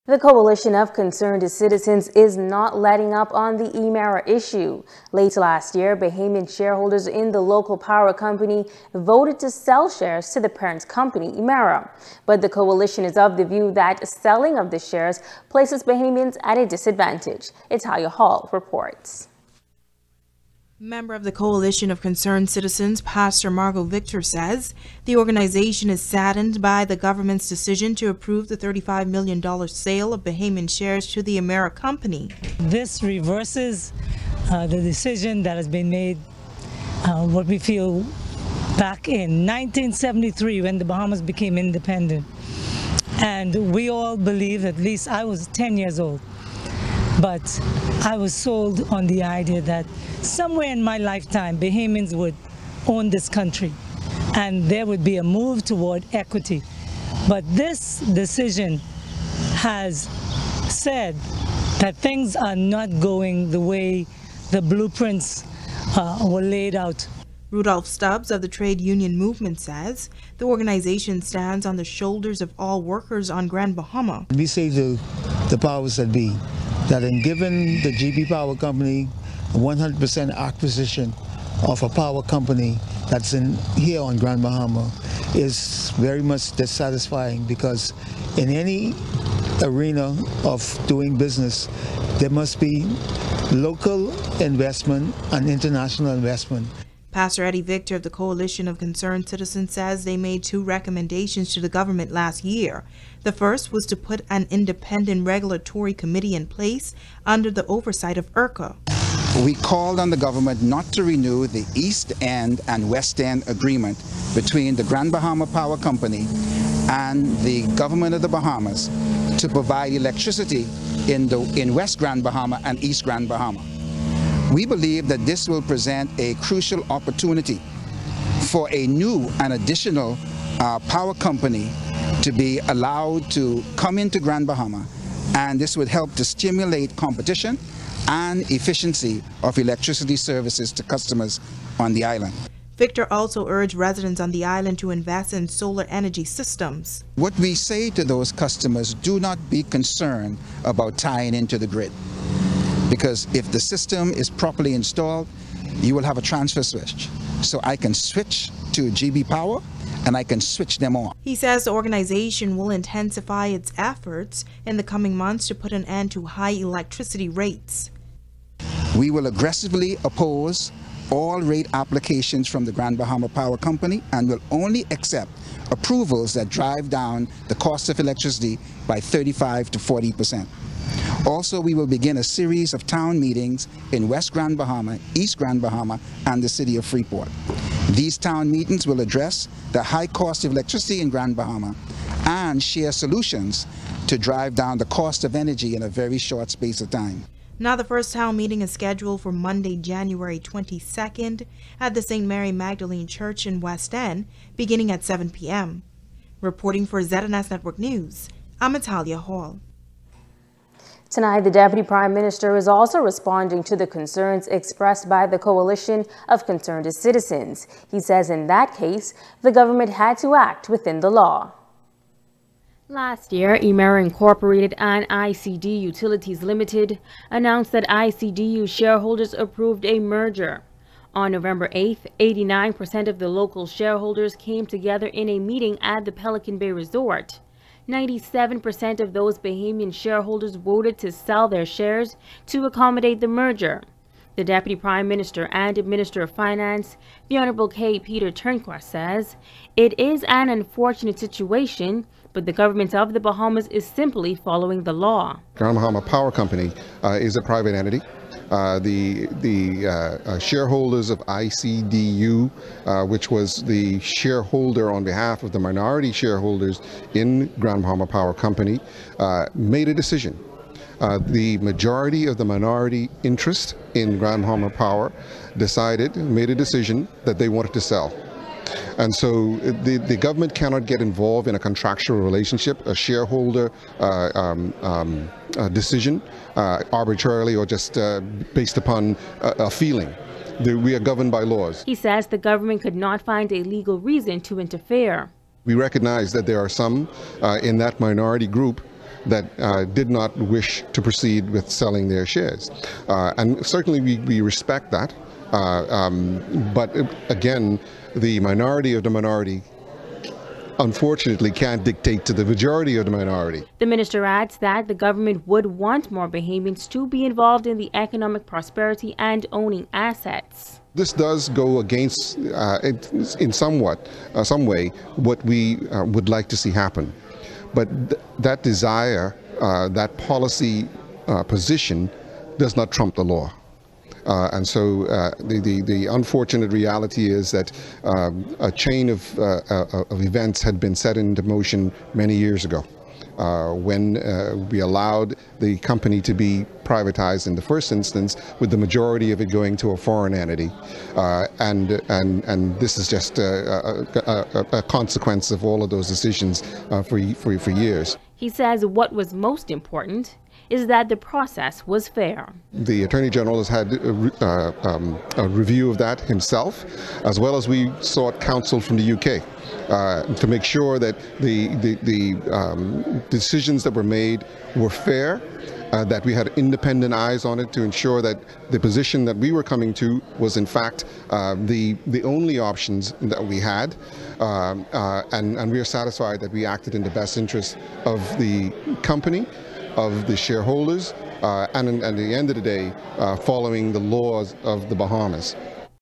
The Coalition of Concerned Citizens is not letting up on the Emera issue. Late last year, Bahamian shareholders in the local power company voted to sell shares to the parent company, Emera. But the coalition is of the view that selling of the shares places Bahamians at a disadvantage. Italia Hall reports. Member of the Coalition of Concerned Citizens, Pastor Margot Victor, says the organization is saddened by the government's decision to approve the $35 million sale of Bahamian shares to the Emera company. This reverses the decision that has been made, what we feel, back in 1973 when the Bahamas became independent. And we all believe, at least I was 10 years old, but I was sold on the idea that somewhere in my lifetime, Bahamians would own this country and there would be a move toward equity. But this decision has said that things are not going the way the blueprints were laid out. Rudolph Stubbs of the trade union movement says the organization stands on the shoulders of all workers on Grand Bahama. We say to the powers that be that in giving the GB Power Company 100% acquisition of a power company that's in here on Grand Bahama is very much dissatisfying, because in any arena of doing business there must be local investment and international investment. Pastor Eddie Victor of the Coalition of Concerned Citizens says they made 2 recommendations to the government last year. The first was to put an independent regulatory committee in place under the oversight of IRCA. We called on the government not to renew the East End and West End agreement between the Grand Bahama Power Company and the government of the Bahamas to provide electricity in West Grand Bahama and East Grand Bahama. We believe that this will present a crucial opportunity for a new and additional power company to be allowed to come into Grand Bahama, and this would help to stimulate competition and efficiency of electricity services to customers on the island. Victor also urged residents on the island to invest in solar energy systems. What we say to those customers: do not be concerned about tying into the grid, because if the system is properly installed, you will have a transfer switch. So I can switch to GB Power and I can switch them on. He says the organization will intensify its efforts in the coming months to put an end to high electricity rates. We will aggressively oppose all rate applications from the Grand Bahama Power Company and will only accept approvals that drive down the cost of electricity by 35 to 40%. Also, we will begin a series of town meetings in West Grand Bahama, East Grand Bahama, and the city of Freeport. These town meetings will address the high cost of electricity in Grand Bahama and share solutions to drive down the cost of energy in a very short space of time. Now, the first town meeting is scheduled for Monday, January 22nd at the St. Mary Magdalene Church in West End, beginning at 7 p.m. Reporting for ZNS Network News, I'm Italia Hall. Tonight, the Deputy Prime Minister is also responding to the concerns expressed by the Coalition of Concerned Citizens. He says in that case, the government had to act within the law. Last year, Emera Incorporated and ICD Utilities Limited announced that ICDU shareholders approved a merger. On November 8th, 89% of the local shareholders came together in a meeting at the Pelican Bay Resort. 97% of those Bahamian shareholders voted to sell their shares to accommodate the merger. The Deputy Prime Minister and Minister of Finance, the Honorable K. Peter Turnquist, says it is an unfortunate situation, but the government of the Bahamas is simply following the law. Grand Bahama Power Company is a private entity. The shareholders of ICDU, which was the shareholder on behalf of the minority shareholders in Grand Bahama Power Company, made a decision. The majority of the minority interest in Grand Bahama Power made a decision that they wanted to sell. And so the government cannot get involved in a contractual relationship, a shareholder decision arbitrarily or just based upon a feeling. We are governed by laws. He says the government could not find a legal reason to interfere. We recognize that there are some in that minority group that did not wish to proceed with selling their shares. And certainly we respect that. But again, the minority of the minority unfortunately can't dictate to the majority of the minority. The minister adds that the government would want more Bahamians to be involved in the economic prosperity and owning assets. This does go against, in some way, what we would like to see happen. But that desire, that policy position does not trump the law. And so the unfortunate reality is that a chain of events had been set into motion many years ago when we allowed the company to be privatized in the first instance, with the majority of it going to a foreign entity. And this is just a consequence of all of those decisions for years. He says what was most important is that the process was fair. The Attorney General has had a review of that himself, as well as we sought counsel from the UK to make sure that the decisions that were made were fair, that we had independent eyes on it to ensure that the position that we were coming to was in fact the only options that we had, and we are satisfied that we acted in the best interest of the company, of the shareholders, and at the end of the day, following the laws of the Bahamas.